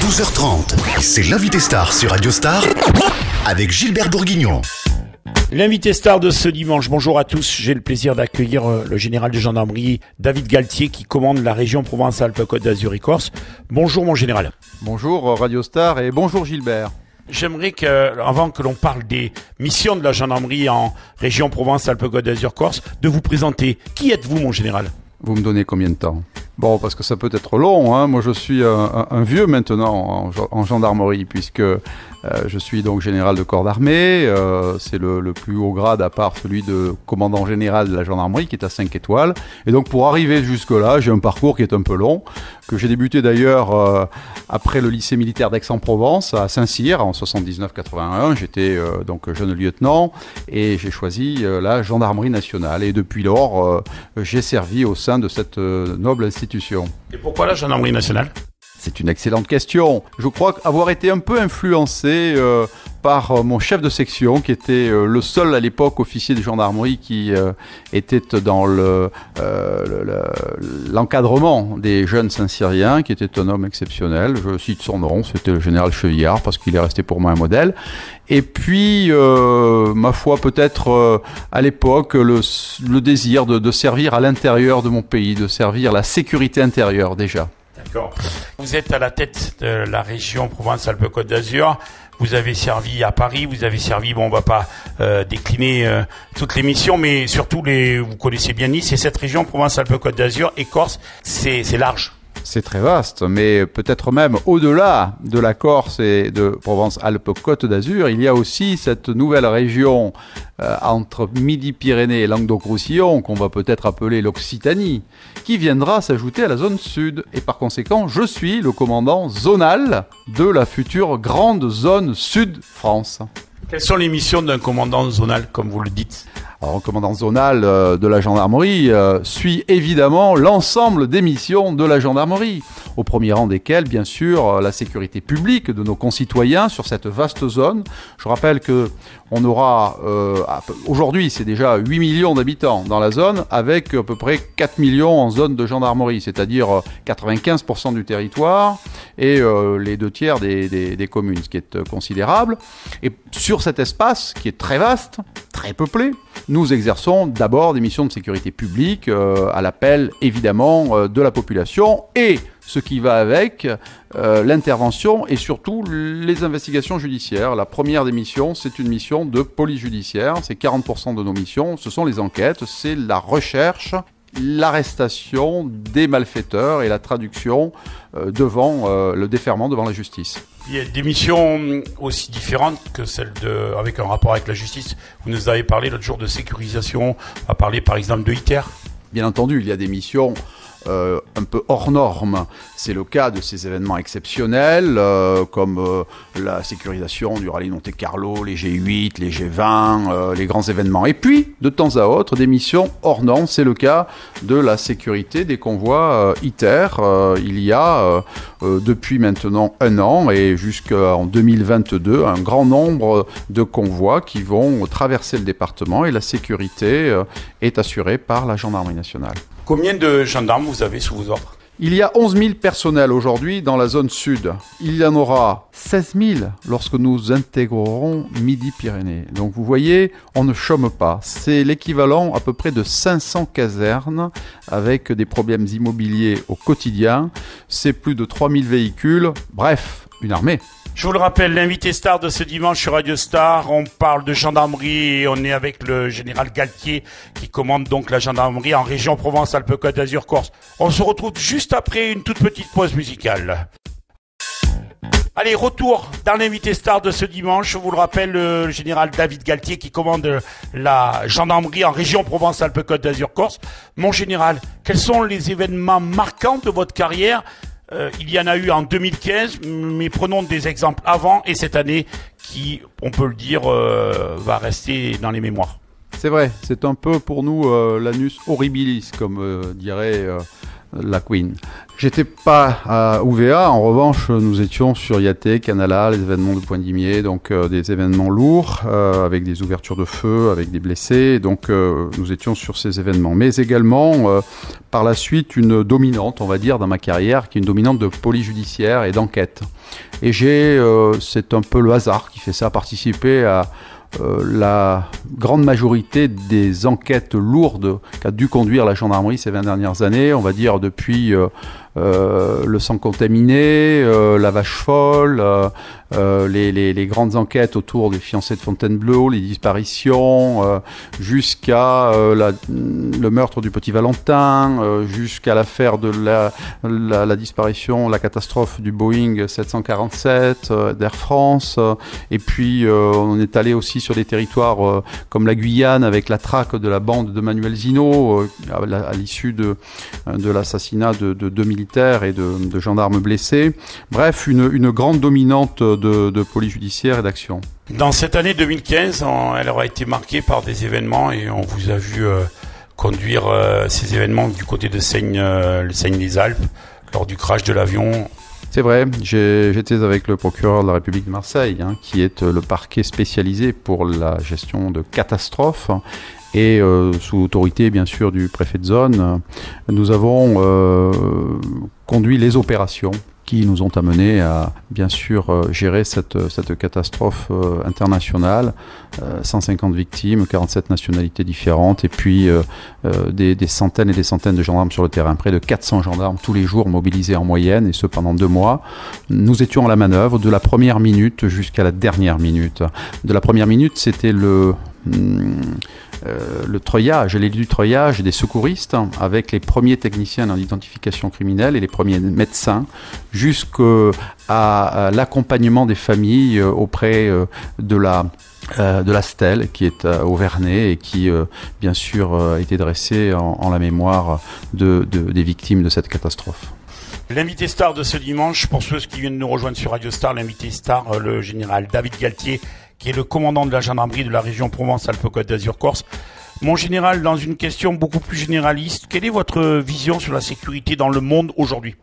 12h30, c'est l'invité star sur Radio Star avec Gilbert Bourguignon. L'invité star de ce dimanche, bonjour à tous, j'ai le plaisir d'accueillir le général de gendarmerie David Galtier qui commande la région Provence-Alpes-Côte d'Azur et Corse. Bonjour mon général. Bonjour Radio Star et bonjour Gilbert. J'aimerais avant que l'on parle des missions de la gendarmerie en région Provence-Alpes-Côte d'Azur-Corse, de vous présenter. Qui êtes-vous mon général ? Vous me donnez combien de temps ? Bon, parce que ça peut être long, hein. Moi je suis un vieux maintenant en gendarmerie, puisque je suis donc général de corps d'armée, c'est le plus haut grade à part celui de commandant général de la gendarmerie qui est à 5 étoiles. Et donc pour arriver jusque-là, j'ai un parcours qui est un peu long, que j'ai débuté d'ailleurs après le lycée militaire d'Aix-en-Provence à Saint-Cyr en 79-81. J'étais donc jeune lieutenant et j'ai choisi la gendarmerie nationale. Et depuis lors, j'ai servi au sein de cette noble institution. Et pourquoi la gendarmerie nationale ? C'est une excellente question. Je crois avoir été un peu influencé par mon chef de section, qui était le seul à l'époque officier de gendarmerie qui était dans l'encadrement des jeunes Saint-Cyriens, qui était un homme exceptionnel. Je cite son nom, c'était le général Chevillard, parce qu'il est resté pour moi un modèle. Et puis, ma foi, peut-être à l'époque, le désir de servir à l'intérieur de mon pays, de servir la sécurité intérieure déjà. D'accord. Vous êtes à la tête de la région Provence-Alpes-Côte d'Azur. Vous avez servi à Paris, vous avez servi, on va pas décliner toutes les missions, mais surtout vous connaissez bien Nice, et cette région Provence-Alpes-Côte d'Azur et Corse, c'est large. C'est très vaste, mais peut-être même au-delà de la Corse et de Provence-Alpes-Côte d'Azur, il y a aussi cette nouvelle région entre Midi-Pyrénées et Languedoc-Roussillon, qu'on va peut-être appeler l'Occitanie, qui viendra s'ajouter à la zone sud. Et par conséquent, je suis le commandant zonal de la future grande zone sud-France. Quelles sont les missions d'un commandant zonal, comme vous le dites ? Alors, un commandant zonal de la gendarmerie suit évidemment l'ensemble des missions de la gendarmerie, au premier rang desquelles, bien sûr, la sécurité publique de nos concitoyens sur cette vaste zone. Je rappelle que on aura, aujourd'hui, c'est déjà 8 millions d'habitants dans la zone, avec à peu près 4 millions en zone de gendarmerie, c'est-à-dire 95% du territoire et les 2/3 des communes, ce qui est considérable. Et sur cet espace, qui est très vaste, très peuplé, nous exerçons d'abord des missions de sécurité publique à l'appel évidemment de la population et ce qui va avec l'intervention et surtout les investigations judiciaires. La première des missions, c'est une mission de police judiciaire, c'est 40% de nos missions, ce sont les enquêtes, c'est la recherche, l'arrestation des malfaiteurs et la traduction devant le déferrement devant la justice. Il y a des missions aussi différentes que celles avec un rapport avec la justice. Vous nous avez parlé l'autre jour de sécurisation, on va parler par exemple de ITER. Bien entendu, il y a des missions un peu hors normes. C'est le cas de ces événements exceptionnels comme la sécurisation du rallye Monte-Carlo, les G8, les G20, les grands événements. Et puis, de temps à autre, des missions hors normes. C'est le cas de la sécurité des convois ITER. Il y a depuis maintenant 1 an et jusqu'en 2022 un grand nombre de convois qui vont traverser le département et la sécurité est assurée par la gendarmerie nationale. Combien de gendarmes vous avez sous vos ordres ? Il y a 11 000 personnels aujourd'hui dans la zone sud. Il y en aura 16 000 lorsque nous intégrerons Midi-Pyrénées. Donc vous voyez, on ne chôme pas. C'est l'équivalent à peu près de 500 casernes avec des problèmes immobiliers au quotidien. C'est plus de 3 000 véhicules. Bref, une armée. Je vous le rappelle, l'invité star de ce dimanche sur Radio Star, on parle de gendarmerie et on est avec le général Galtier qui commande donc la gendarmerie en région Provence-Alpes-Côte d'Azur-Corse. On se retrouve juste après une toute petite pause musicale. Allez, retour dans l'invité star de ce dimanche. Je vous le rappelle, le général David Galtier qui commande la gendarmerie en région Provence-Alpes-Côte d'Azur-Corse. Mon général, quels sont les événements marquants de votre carrière ? Il y en a eu en 2015, mais prenons des exemples avant et cette année qui, on peut le dire, va rester dans les mémoires. C'est vrai, c'est un peu pour nous l'annus horribilis, comme dirait la Queen. J'étais pas à UVA, en revanche, nous étions sur IAT, Canala, les événements de Pointe-Dimier, donc des événements lourds, avec des ouvertures de feu, avec des blessés, donc nous étions sur ces événements. Mais également, par la suite, une dominante, on va dire, dans ma carrière, qui est une dominante de police judiciaire et d'enquête. Et c'est un peu le hasard qui fait ça, participer à la grande majorité des enquêtes lourdes qu'a dû conduire la gendarmerie ces 20 dernières années, on va dire depuis le sang contaminé, la vache folle, les grandes enquêtes autour des fiancés de Fontainebleau, les disparitions, jusqu'à le meurtre du petit Valentin, jusqu'à l'affaire de la disparition, la catastrophe du Boeing 747 d'Air France, et puis on est allé aussi sur des territoires comme la Guyane avec la traque de la bande de Manuel Zino à l'issue de l'assassinat de 2 militaires et de gendarmes blessés. Bref, une grande dominante de police judiciaire et d'action. Dans cette année 2015, elle aura été marquée par des événements et on vous a vu conduire ces événements du côté de le Seigne-les-Alpes lors du crash de l'avion. C'est vrai, j'étais avec le procureur de la République de Marseille, qui est le parquet spécialisé pour la gestion de catastrophes. Et sous l'autorité bien sûr du préfet de zone, nous avons conduit les opérations qui nous ont amenés à bien sûr gérer cette catastrophe internationale, 150 victimes, 47 nationalités différentes et puis des centaines et des centaines de gendarmes sur le terrain, près de 400 gendarmes tous les jours mobilisés en moyenne et ce pendant 2 mois. Nous étions à la manœuvre de la première minute jusqu'à la dernière minute. De la première minute, c'était le treuillage, l'élu du treuillage des secouristes avec les premiers techniciens en identification criminelle et les premiers médecins jusqu'à l'accompagnement des familles auprès de la stèle qui est au Vernet et qui bien sûr a été dressée en la mémoire des victimes de cette catastrophe. L'invité star de ce dimanche, pour ceux qui viennent nous rejoindre sur Radio Star, l'invité star, le général David Galtier, qui est le commandant de la gendarmerie de la région Provence-Alpes-Côte d'Azur-Corse. Mon général, dans une question beaucoup plus généraliste, quelle est votre vision sur la sécurité dans le monde aujourd'hui ?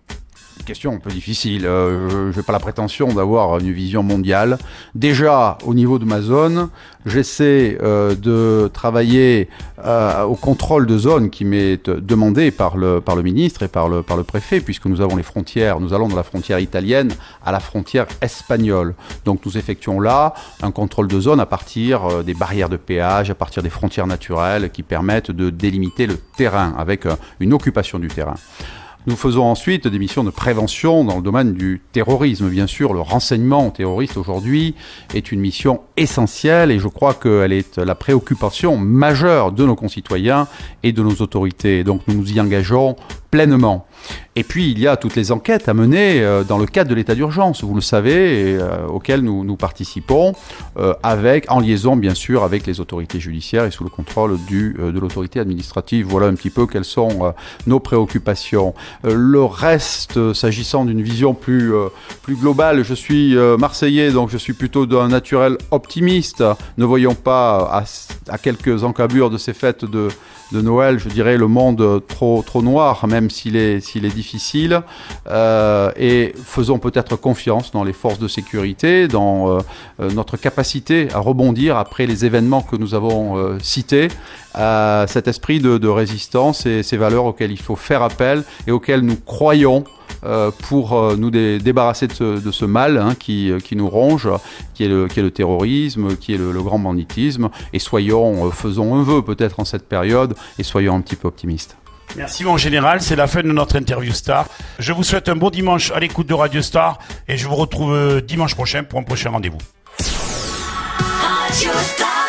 Question un peu difficile. Je n'ai pas la prétention d'avoir une vision mondiale. Déjà, au niveau de ma zone, j'essaie de travailler au contrôle de zone qui m'est demandé par le ministre et par le préfet, puisque nous avons les frontières. Nous allons de la frontière italienne à la frontière espagnole. Donc nous effectuons là un contrôle de zone à partir des barrières de péage, à partir des frontières naturelles qui permettent de délimiter le terrain avec une occupation du terrain. Nous faisons ensuite des missions de prévention dans le domaine du terrorisme. Bien sûr, le renseignement terroriste aujourd'hui est une mission essentielle et je crois qu'elle est la préoccupation majeure de nos concitoyens et de nos autorités. Donc nous nous y engageons pleinement. Et puis il y a toutes les enquêtes à mener dans le cadre de l'état d'urgence, vous le savez, auxquelles nous participons, en liaison bien sûr avec les autorités judiciaires et sous le contrôle de l'autorité administrative. Voilà un petit peu quelles sont nos préoccupations. Le reste, s'agissant d'une vision plus globale, je suis Marseillais, donc je suis plutôt d'un naturel optimiste. Ne voyons pas à quelques encablures de ces fêtes de Noël, je dirais, le monde trop noir, même s'il est difficile, et faisons peut-être confiance dans les forces de sécurité, dans notre capacité à rebondir après les événements que nous avons cités, cet esprit de résistance et ces valeurs auxquelles il faut faire appel et auxquelles nous croyons pour nous débarrasser de ce mal qui nous ronge, qui est le terrorisme, qui est le grand banditisme, et faisons un vœu peut-être en cette période et soyons un petit peu optimistes. Merci mon général, c'est la fin de notre interview star. Je vous souhaite un bon dimanche à l'écoute de Radio Star et je vous retrouve dimanche prochain pour un prochain rendez-vous. Radio Star.